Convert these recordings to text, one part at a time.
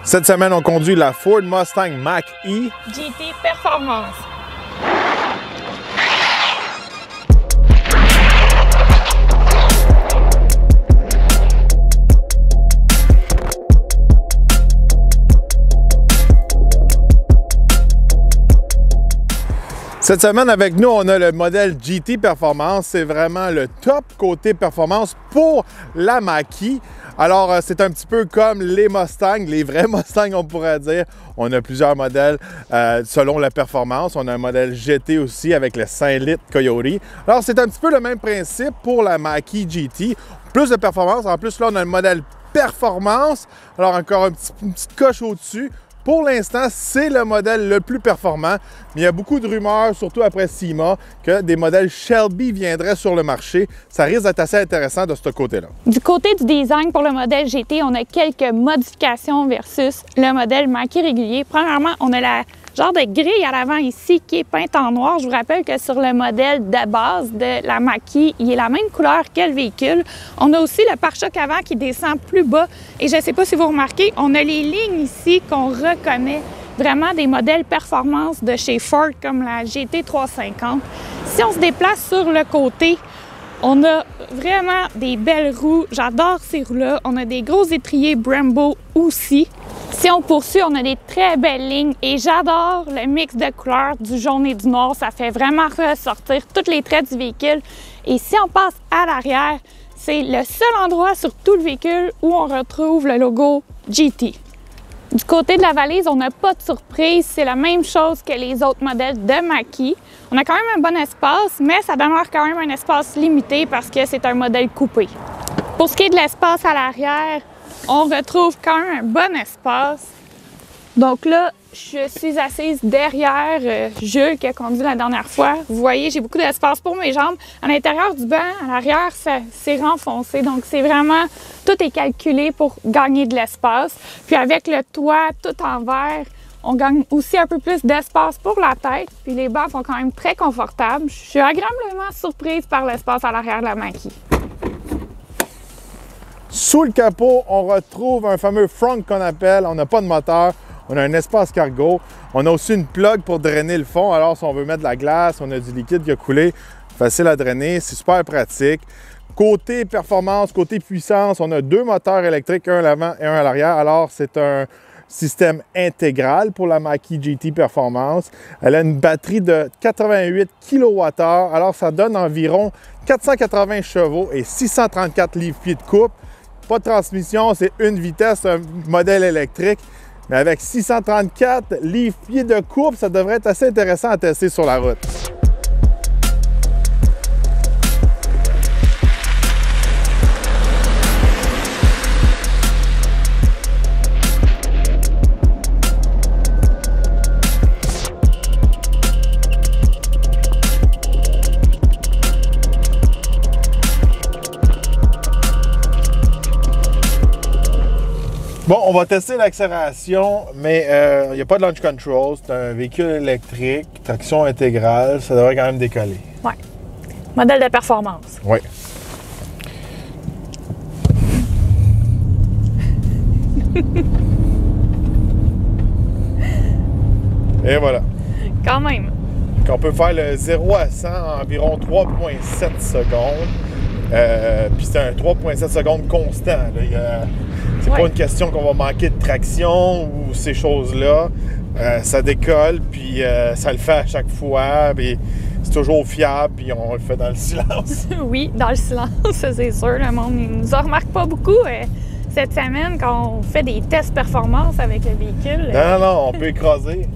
Cette semaine, on conduit la Ford Mustang Mach-E GT Performance. Cette semaine, avec nous, on a le modèle GT Performance. C'est vraiment le top côté performance pour la Mach-E. Alors, c'est un petit peu comme les Mustangs, les vrais Mustangs, on pourrait dire. On a plusieurs modèles selon la performance. On a un modèle GT aussi avec le 5 litres Coyote. Alors, c'est un petit peu le même principe pour la Mach-E GT. Plus de performance. En plus, là, on a le modèle performance. Alors, encore une petite coche au-dessus. Pour l'instant, c'est le modèle le plus performant, mais il y a beaucoup de rumeurs, surtout après SEMA, que des modèles Shelby viendraient sur le marché. Ça risque d'être assez intéressant de ce côté-là. Du côté du design pour le modèle GT, on a quelques modifications versus le modèle Mach-E régulier. Premièrement, on a la genre de grille à l'avant ici qui est peinte en noir. Je vous rappelle que sur le modèle de base de la Mach-E, il est la même couleur que le véhicule. On a aussi le pare-choc avant qui descend plus bas. Et je ne sais pas si vous remarquez, on a les lignes ici qu'on reconnaît vraiment des modèles performance de chez Ford comme la GT350. Si on se déplace sur le côté, on a vraiment des belles roues. J'adore ces roues-là. On a des gros étriers Brembo aussi. Si on poursuit, on a des très belles lignes et j'adore le mix de couleurs du jaune et du noir. Ça fait vraiment ressortir tous les traits du véhicule. Et si on passe à l'arrière, c'est le seul endroit sur tout le véhicule où on retrouve le logo GT. Du côté de la valise, on n'a pas de surprise. C'est la même chose que les autres modèles de Mach-E. On a quand même un bon espace, mais ça demeure quand même un espace limité parce que c'est un modèle coupé. Pour ce qui est de l'espace à l'arrière, on retrouve quand même un bon espace. Donc là, je suis assise derrière Jules qui a conduit la dernière fois. Vous voyez, j'ai beaucoup d'espace pour mes jambes. À l'intérieur du banc, à l'arrière, c'est renfoncé. Donc c'est vraiment, tout est calculé pour gagner de l'espace. Puis avec le toit tout en verre, on gagne aussi un peu plus d'espace pour la tête. Puis les bancs sont quand même très confortables. Je suis agréablement surprise par l'espace à l'arrière de la Mach-E. Sous le capot, on retrouve un fameux front qu'on appelle. On n'a pas de moteur. On a un espace cargo. On a aussi une plug pour drainer le fond. Alors, si on veut mettre de la glace, on a du liquide qui a coulé, facile à drainer. C'est super pratique. Côté performance, côté puissance, on a deux moteurs électriques, un à l'avant et un à l'arrière. Alors, c'est un système intégral pour la Mach-E GT Performance. Elle a une batterie de 88 kWh. Alors, ça donne environ 480 chevaux et 634 livres-pieds de couple. Pas de transmission, c'est une vitesse, un modèle électrique. Mais avec 634 livres-pieds de courbe, ça devrait être assez intéressant à tester sur la route. Bon, on va tester l'accélération, mais il n'y a pas de launch control. C'est un véhicule électrique, traction intégrale. Ça devrait quand même décoller. Oui. Modèle de performance. Oui. Et voilà. Quand même. On peut faire le 0 à 100 en environ 3,7 secondes. Puis c'est un 3,7 secondes constant. C'est pas une question qu'on va manquer de traction ou ces choses-là. Ça décolle, puis ça le fait à chaque fois. Puis c'est toujours fiable, puis on le fait dans le silence. Oui, dans le silence, c'est sûr. Le monde ne nous en remarque pas beaucoup cette semaine quand on fait des tests performance avec le véhicule. Non, on peut écraser.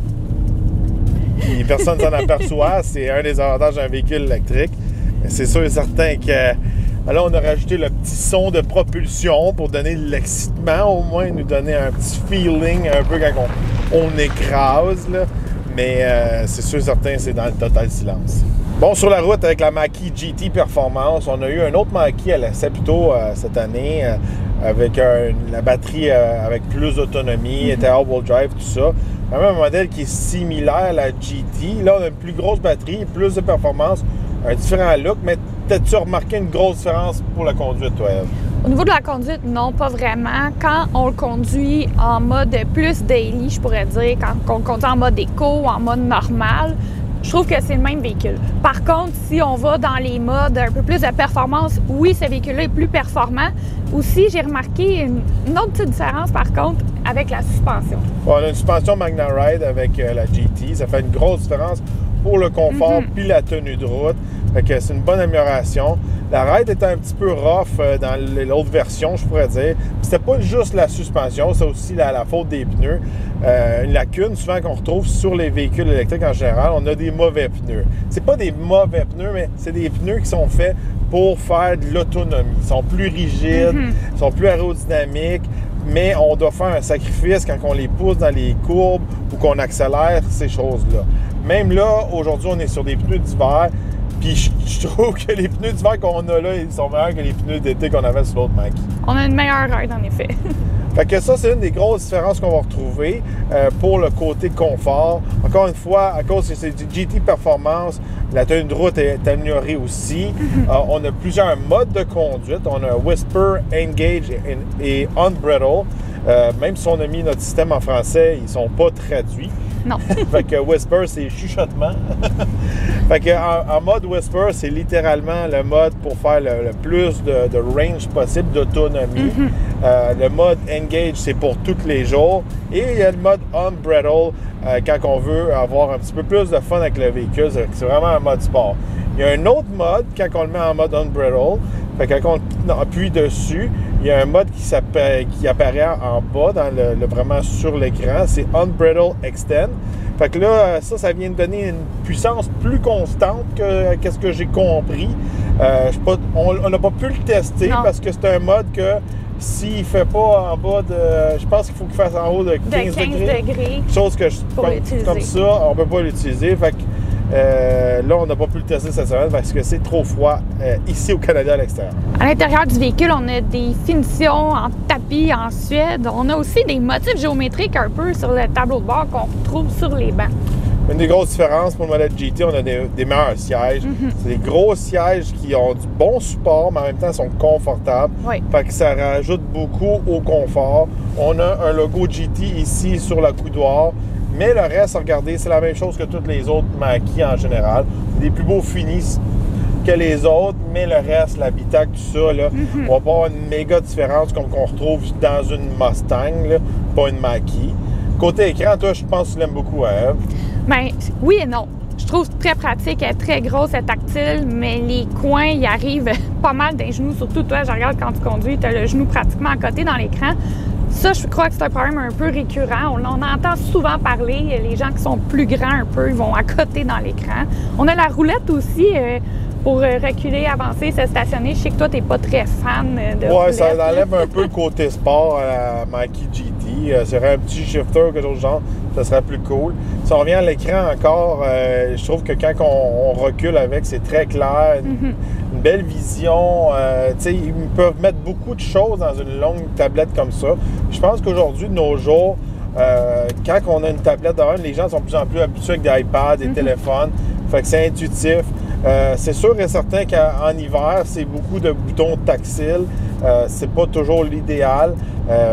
Puis personne ne s'en aperçoit. C'est un des avantages d'un véhicule électrique. Mais c'est sûr et certain que là, on a rajouté le petit son de propulsion pour donner de l'excitement, au moins nous donner un petit feeling un peu quand on écrase. Là. Mais c'est sûr et certain, c'est dans le total silence. Bon, sur la route avec la Mach-E GT Performance, on a eu un autre Mach-E à l'essai plus tôt cette année avec la batterie avec plus d'autonomie, était all-wheel drive, tout ça. Vraiment un modèle qui est similaire à la GT. Là, on a une plus grosse batterie, plus de performance, un différent look, mais t'as-tu remarqué une grosse différence pour la conduite, toi, Eve? Au niveau de la conduite, non, pas vraiment. Quand on le conduit en mode plus daily, je pourrais dire, quand on le conduit en mode éco ou en mode normal, je trouve que c'est le même véhicule. Par contre, si on va dans les modes un peu plus de performance, oui, ce véhicule-là est plus performant. Aussi, j'ai remarqué une autre petite différence, par contre, avec la suspension. Bon, on a une suspension Magna-Ride avec la GT. Ça fait une grosse différence pour le confort puis la tenue de route. Fait que c'est une bonne amélioration. La Ride était un petit peu rough dans l'autre version, je pourrais dire. C'était pas juste la suspension, c'est aussi la faute des pneus. Une lacune souvent qu'on retrouve sur les véhicules électriques en général, on a des mauvais pneus. C'est pas des mauvais pneus, mais c'est des pneus qui sont faits pour faire de l'autonomie. Ils sont plus rigides, ils sont plus aérodynamiques, mais on doit faire un sacrifice quand on les pousse dans les courbes ou qu'on accélère ces choses-là. Même là, aujourd'hui, on est sur des pneus d'hiver. Puis je trouve que les pneus d'hiver qu'on a là, ils sont meilleurs que les pneus d'été qu'on avait sur l'autre Mackie. On a une meilleure ride, en effet. Fait que ça, c'est une des grosses différences qu'on va retrouver pour le côté confort. Encore une fois, à cause que c'est du GT Performance, la tenue de route est améliorée aussi. On a plusieurs modes de conduite. On a Whisper, Engage et Unbridle. Même si on a mis notre système en français, ils ne sont pas traduits. Non. Fait que Whisper, c'est chuchotement. Fait que en mode Whisper, c'est littéralement le mode pour faire le plus de range possible, d'autonomie. Le mode Engage, c'est pour tous les jours. Et il y a le mode Unbridle, quand on veut avoir un petit peu plus de fun avec le véhicule. C'est vraiment un mode sport. Il y a un autre mode, quand on le met en mode Unbridle, fait que quand on appuie dessus, il y a un mode qui apparaît en bas, vraiment sur l'écran. C'est Unbridle Extend. Fait que là, ça vient de donner une puissance plus constante que ce que j'ai compris. On n'a pas pu le tester parce que c'est un mode que s'il ne fait pas en bas de... Je pense qu'il faut qu'il fasse en haut de 15 degrés. Chose que comme ça, on ne peut pas l'utiliser. Fait que là, on n'a pas pu le tester cette semaine parce que c'est trop froid ici au Canada à l'extérieur. À l'intérieur du véhicule, on a des finitions en tapis en Suède. On a aussi des motifs géométriques un peu sur le tableau de bord qu'on retrouve sur les bancs. Une des grosses différences pour le modèle GT, on a des meilleurs sièges. C'est des gros sièges qui ont du bon support, mais en même temps sont confortables. Oui. Fait que ça rajoute beaucoup au confort. On a un logo GT ici sur le coudoir. Mais le reste, regardez, c'est la même chose que toutes les autres Mackie en général. Des plus beaux finis que les autres, mais le reste, l'habitacle, tout ça, là, on va pas avoir une méga différence comme qu'on retrouve dans une Mustang, là, pas une Mackie. Côté écran, toi, je pense que tu l'aimes beaucoup, hein? Bien, oui et non. Je trouve très pratique, elle est très grosse, elle est tactile, mais les coins, ils arrivent pas mal d'un genou. Surtout toi, je regarde quand tu conduis, tu as le genou pratiquement à côté dans l'écran. Ça, je crois que c'est un problème un peu récurrent. On en entend souvent parler. Les gens qui sont plus grands un peu, ils vont à côté dans l'écran. On a la roulette aussi pour reculer, avancer, se stationner. Je sais que toi, tu n'es pas très fan de roulette. Oui, ça enlève un peu le côté sport à la Mackie GT. Serait un petit shifter ou quelque chose de genre, ça serait plus cool. Si on revient à l'écran encore, je trouve que quand on recule avec, c'est très clair. Une belle vision. Ils peuvent mettre beaucoup de choses dans une longue tablette comme ça. Je pense qu'aujourd'hui, de nos jours, quand on a une tablette devant, les gens sont de plus en plus habitués avec des iPads, des téléphones. Fait que c'est intuitif. C'est sûr et certain qu'en hiver, c'est beaucoup de boutons tactiles. C'est pas toujours l'idéal.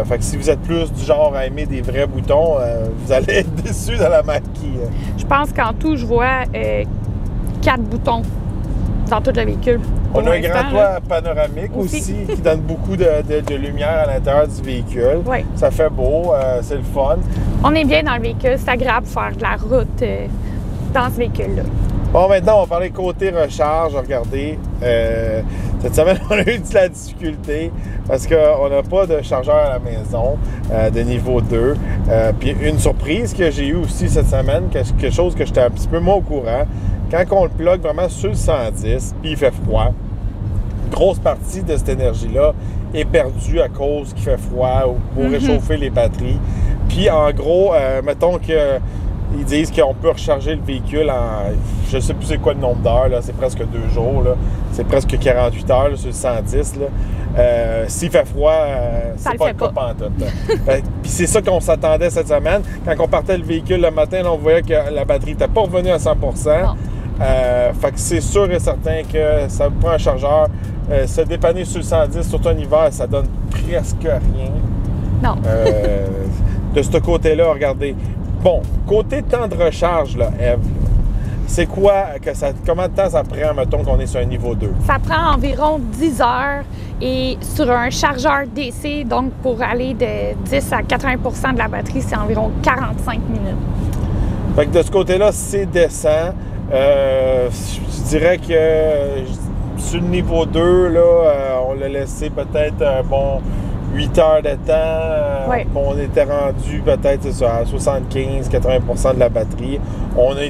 Fait que si vous êtes plus du genre à aimer des vrais boutons, vous allez être déçus de la Mackie. Je pense qu'en tout, je vois 4 boutons dans tout le véhicule. On a un grand toit panoramique aussi qui donne beaucoup de lumière à l'intérieur du véhicule. Oui. Ça fait beau, c'est le fun. On est bien dans le véhicule, c'est agréable de faire de la route dans ce véhicule-là. Bon, maintenant, on va parler côté recharge. Regardez, cette semaine, on a eu de la difficulté parce qu'on n'a pas de chargeur à la maison de niveau 2. Puis une surprise que j'ai eue aussi cette semaine, quelque chose que j'étais un petit peu moins au courant, quand on le plug vraiment sur le 110, puis il fait froid, une grosse partie de cette énergie-là est perdue à cause qu'il fait froid ou pour réchauffer les batteries. Puis en gros, mettons que ils disent qu'on peut recharger le véhicule en, je sais plus c'est quoi le nombre d'heures, là, c'est presque 2 jours, là. C'est presque 48 heures là, sur le 110. S'il fait froid, c'est pas le cas pantoute. Puis c'est ça qu'on s'attendait cette semaine. Quand on partait le véhicule le matin, là, on voyait que la batterie n'était pas revenue à 100%. Fait que c'est sûr et certain que ça prend un chargeur. Se dépanner sur le 110, surtout en hiver, ça donne presque rien. Non. De ce côté-là, regardez. Bon, côté temps de recharge, là, Eve, c'est quoi comment de temps ça prend, mettons, qu'on est sur un niveau 2? Ça prend environ 10 heures et sur un chargeur DC, donc pour aller de 10 à 80 de la batterie, c'est environ 45 minutes. Fait que de ce côté-là, c'est décent. Je dirais que sur le niveau 2, là, on l'a laissé peut-être un bon 8 heures de temps. Oui. On était rendu peut-être à 75-80 de la batterie. On a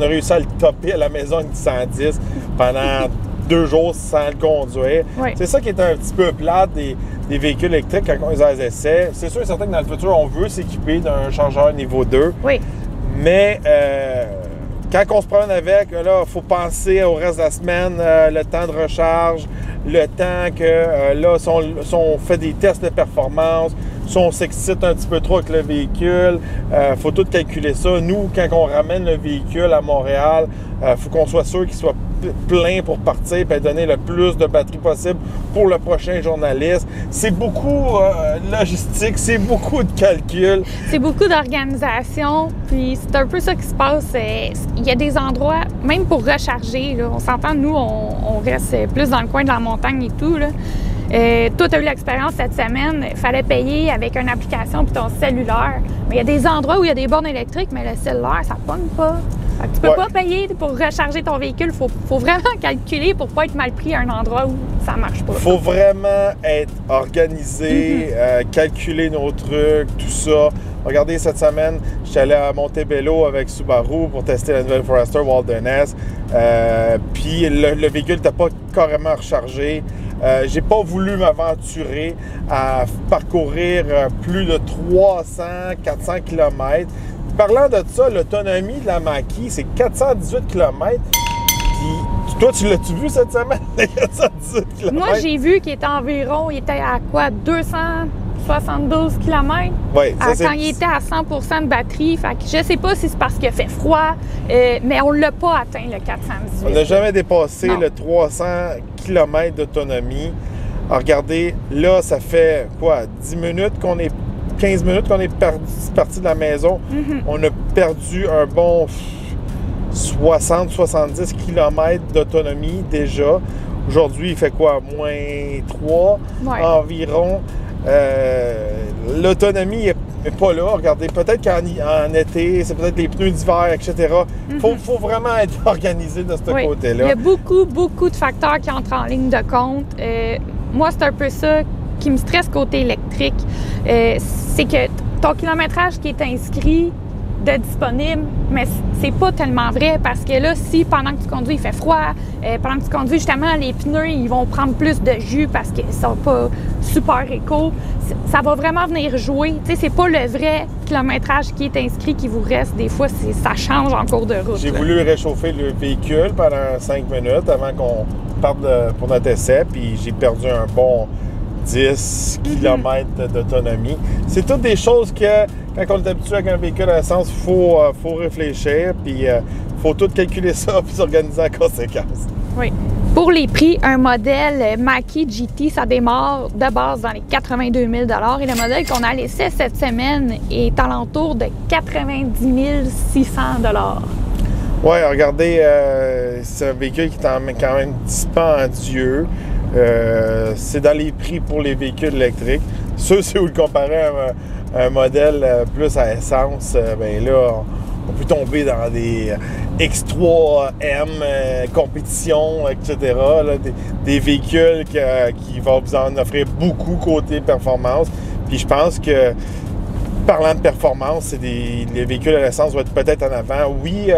réussi à le topper à la maison avec 110 pendant 2 jours sans le conduire. Oui. C'est ça qui est un petit peu plate des véhicules électriques quand on les a les essais. C'est sûr et certain que dans le futur, on veut s'équiper d'un chargeur niveau 2. Oui. Mais quand on se promène avec, là, il faut penser au reste de la semaine, le temps de recharge, le temps que, là, si on fait des tests de performance, si on s'excite un petit peu trop avec le véhicule, il faut tout calculer ça. Nous, quand on ramène le véhicule à Montréal, il faut qu'on soit sûr qu'il soit plein pour partir et donner le plus de batterie possible pour le prochain journaliste. C'est beaucoup de logistique, c'est beaucoup de calcul. C'est beaucoup d'organisation, puis c'est un peu ça qui se passe. Il y a des endroits, même pour recharger, là, on s'entend, nous, on reste plus dans le coin de la montagne et tout, là. Toi, tu as eu l'expérience cette semaine, il fallait payer avec une application puis ton cellulaire. Mais il y a des endroits où il y a des bornes électriques, mais le cellulaire, ça ne pogne pas. Fait que tu peux pas payer pour recharger ton véhicule. Il faut vraiment calculer pour ne pas être mal pris à un endroit où ça ne marche pas. Il faut vraiment être organisé, calculer nos trucs, tout ça. Regardez, cette semaine, je suis allé à Montebello avec Subaru pour tester la nouvelle Forester Wilderness. Puis le véhicule n'était pas carrément rechargé. J'ai pas voulu m'aventurer à parcourir plus de 300-400 km. Parlant de ça, l'autonomie de la Mach-E, c'est 418 km. Puis toi, tu l'as-tu vu cette semaine, les 418 km? Moi, j'ai vu qu'il était environ, il était à quoi, 272 km? Oui, quand il était à 100 de batterie. Fait que je sais pas si c'est parce qu'il fait froid, mais on l'a pas atteint, le 418. On n'a jamais dépassé Non. le 300 km d'autonomie. Alors, regardez, là, ça fait quoi, 10 minutes qu'on est 15 minutes qu'on est parti de la maison. On a perdu un bon 60-70 km d'autonomie déjà. Aujourd'hui, il fait quoi? Moins 3 environ. L'autonomie n'est pas là. Regardez, peut-être qu'en été, c'est peut-être les pneus d'hiver, etc. Il faut vraiment être organisé de ce côté-là. Il y a beaucoup, beaucoup de facteurs qui entrent en ligne de compte. Moi, c'est un peu ça qui me stresse côté électrique. C'est que ton kilométrage qui est inscrit de disponible, mais c'est pas tellement vrai parce que là, si pendant que tu conduis, il fait froid, pendant que tu conduis, justement, les pneus, ils vont prendre plus de jus parce qu'ils sont pas super éco, ça va vraiment venir jouer. Tu sais, c'est pas le vrai kilométrage qui est inscrit qui vous reste. Des fois, ça change en cours de route. J'ai voulu réchauffer le véhicule pendant 5 minutes avant qu'on parte pour notre essai, puis j'ai perdu un bon 10 km d'autonomie. C'est toutes des choses que, quand on est habitué avec un véhicule à essence, il faut réfléchir, puis il faut tout calculer ça, puis s'organiser en conséquence. Oui. Pour les prix, un modèle Mach-E GT, ça démarre de base dans les 82 000 et le modèle qu'on a laissé cette semaine est alentour de 90 600 Oui, regardez, c'est un véhicule qui est quand même dispendieux. C'est dans les prix pour les véhicules électriques. Ça, si vous le comparez à un modèle plus à essence, bien là, on peut tomber dans des X3M, compétition, etc. Là, des véhicules qui vont vous en offrir beaucoup côté performance. Puis je pense que, parlant de performance, les véhicules à l'essence vont être peut-être en avant. Oui,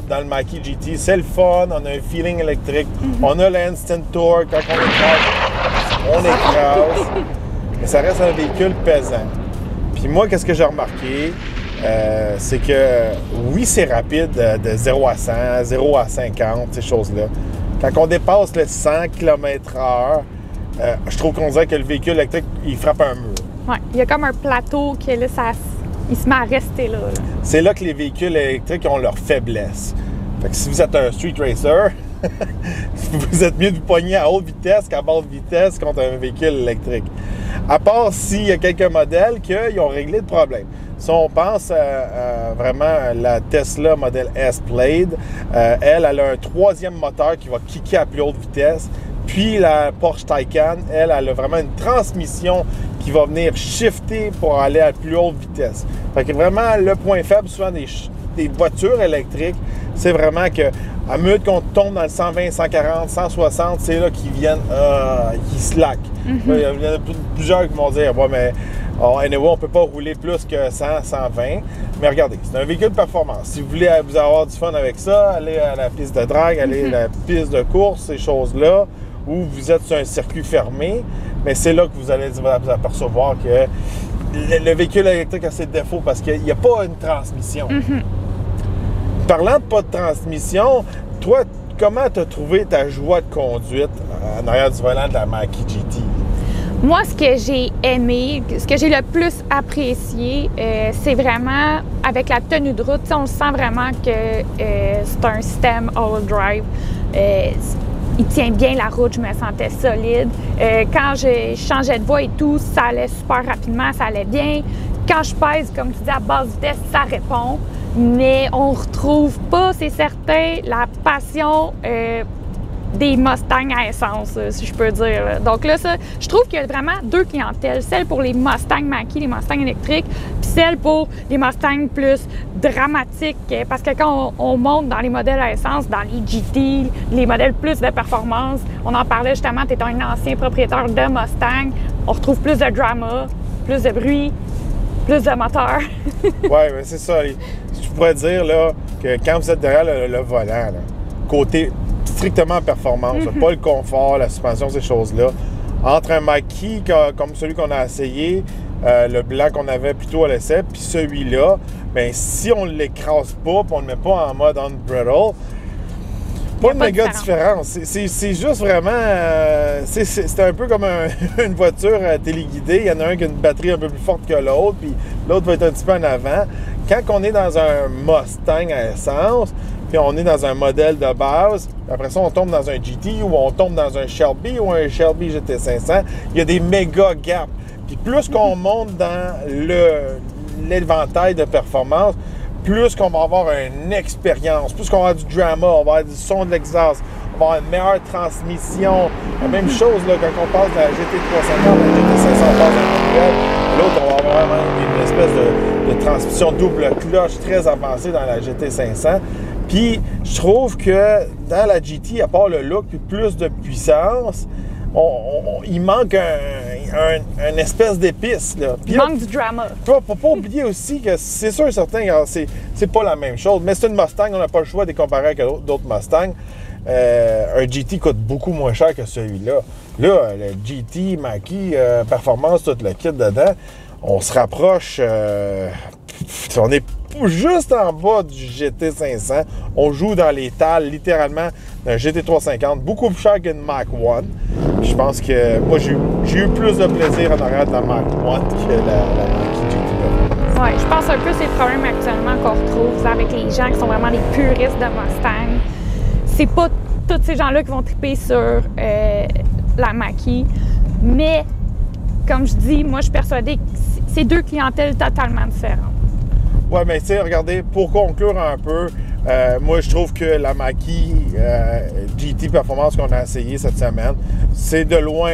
dans le Mach-E GT, c'est le fun, on a un feeling électrique, on a l'instant torque, quand on écrase, mais ça reste un véhicule pesant. Puis moi, qu'est-ce que j'ai remarqué? C'est que oui, c'est rapide de 0 à 100, 0 à 50, ces choses-là. Quand on dépasse le 100 km/h, je trouve qu'on dirait que le véhicule électrique, il frappe un mur. Oui, il y a comme un plateau que là, il se met à rester là. C'est là que les véhicules électriques ont leur faiblesse. Fait que si vous êtes un street racer, vous êtes mieux de vous pogner à haute vitesse qu'à basse vitesse contre un véhicule électrique. À part s'il y a quelques modèles qui ont réglé le problème. Si on pense vraiment à la Tesla modèle S-Plaid, elle a un troisième moteur qui va kicker à plus haute vitesse. Puis la Porsche Taycan, elle a vraiment une transmission qui va venir shifter pour aller à plus haute vitesse. Fait que vraiment, le point faible souvent des voitures électriques, c'est vraiment que à mesure qu'on tombe dans le 120, 140, 160, c'est là qu'ils viennent, qui slack. Il y en a plusieurs qui vont dire, ouais, mais anyway, on ne peut pas rouler plus que 100, 120. Mais regardez, c'est un véhicule performance. Si vous voulez vous avoir du fun avec ça, allez à la piste de drague, allez à la piste de course, ces choses-là, où vous êtes sur un circuit fermé, mais c'est là que vous allez vous apercevoir que le véhicule électrique a ses défauts parce qu'il n'y a pas une transmission. Parlant de pas de transmission, toi, comment tu as trouvé ta joie de conduite en arrière du volant de la Mach-E GT? Moi, ce que j'ai aimé, ce que j'ai le plus apprécié, c'est vraiment avec la tenue de route. On sent vraiment que c'est un système all-wheel drive. Il tient bien la route, je me sentais solide. Quand je changeais de voie et tout, ça allait super rapidement, ça allait bien. Quand je pèse, comme tu dis, à basse vitesse, ça répond. Mais on retrouve pas, c'est certain, la passion des Mustangs à essence, si je peux dire. Donc là, ça, je trouve qu'il y a vraiment deux clientèles. Celle pour les Mustangs Mach-E, les Mustangs électriques, puis celle pour les Mustangs plus dramatiques. Parce que quand on monte dans les modèles à essence, dans les GT, les modèles plus de performance, on en parlait justement, tu es un ancien propriétaire de Mustang, on retrouve plus de drama, plus de bruit, plus de moteur. Oui, mais c'est ça. Je pourrais dire là, que quand vous êtes derrière le volant, là, côté strictement performance, pas le confort, la suspension, ces choses-là, entre un Mach-E comme celui qu'on a essayé, le blanc qu'on avait plutôt à l'essai, puis celui-là, bien, si on ne l'écrase pas, puis on ne le met pas en mode on-brittle, pas de méga différence. C'est juste vraiment... c'est un peu comme une voiture téléguidée. Il y en a un qui a une batterie un peu plus forte que l'autre, puis l'autre va être un petit peu en avant. Quand on est dans un Mustang à essence, puis on est dans un modèle de base, après ça, on tombe dans un GT ou on tombe dans un Shelby ou un Shelby GT500, il y a des méga gaps. Puis plus qu'on monte dans l'éventail de performance, plus qu'on va avoir une expérience, plus qu'on va avoir du drama, on va avoir du son de l'exhaust, on va avoir une meilleure transmission. La même chose là, quand on passe de la GT350 à la GT500, on passe d'un manuel. L'autre, on va avoir vraiment une espèce de transmission double cloche très avancée dans la GT500. Puis, je trouve que dans la GT, à part le look puis plus de puissance, il manque un espèce d'épice. Il manque du drama. Faut pas oublier aussi que c'est sûr et certain, c'est pas la même chose. Mais c'est une Mustang, on n'a pas le choix de les comparer avec d'autres Mustangs. Un GT coûte beaucoup moins cher que celui-là. Là, le GT, Mach-E, performance, tout le kit dedans, on se rapproche... on est juste en bas du GT500. On joue dans les tales, littéralement, d'un GT350, beaucoup plus cher qu'une Mach-1. Je pense que moi, j'ai eu plus de plaisir en arrière de la Mach-1 que la Mach-E GT. Oui, je pense un peu que c'est le problème actuellement qu'on retrouve avec les gens qui sont vraiment des puristes de Mustang. C'est pas tous ces gens-là qui vont triper sur la Mach-E, mais comme je dis, moi, je suis persuadée que c'est deux clientèles totalement différentes. Oui, mais tu sais, regardez, pour conclure un peu, moi, je trouve que la Mach-E GT Performance qu'on a essayé cette semaine, c'est de loin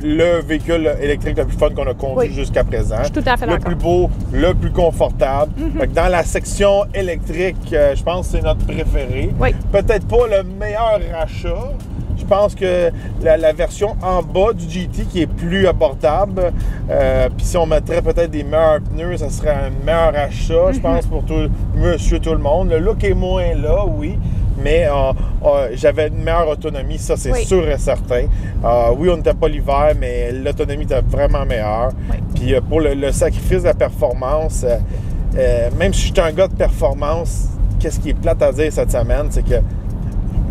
le véhicule électrique le plus fun qu'on a conduit jusqu'à présent. Je suis tout à fait d'accord. Le plus beau, le plus confortable. Fait que dans la section électrique, je pense que c'est notre préféré. Oui. Peut-être pas le meilleur achat. Je pense que la version en bas du GT qui est plus abordable, puis si on mettrait peut-être des meilleurs pneus, ça serait un meilleur achat, je pense, pour monsieur tout le monde. Le look est moins là, oui, mais j'avais une meilleure autonomie, ça c'est sûr et certain. Oui, on n'était pas l'hiver, mais l'autonomie était vraiment meilleure. Oui. Puis pour le sacrifice de la performance, même si j'étais un gars de performance, qu'est-ce qui est plate à dire cette semaine, c'est que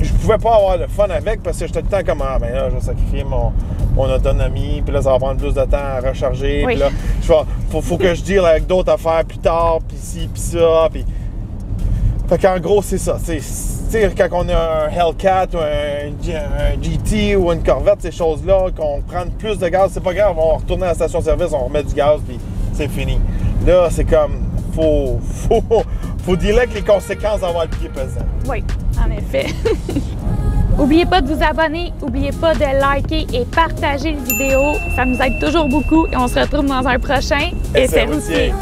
je pouvais pas avoir le fun avec parce que j'étais tout le temps comme ben là, je vais sacrifier mon autonomie, puis là, ça va prendre plus de temps à recharger, puis là, faut que je deal avec d'autres affaires plus tard, puis ci, puis ça, puis... Fait qu'en gros, c'est ça. Quand on a un Hellcat ou un GT ou une Corvette, ces choses-là, qu'on prenne plus de gaz, c'est pas grave, on va retourner à la station-service, on remet du gaz, puis c'est fini. Là, c'est comme, faut dealer avec les conséquences d'avoir le pied pesant. Oui, en effet. N'oubliez pas de vous abonner, n'oubliez pas de liker et partager la vidéo. Ça nous aide toujours beaucoup et on se retrouve dans un prochain Essai routier.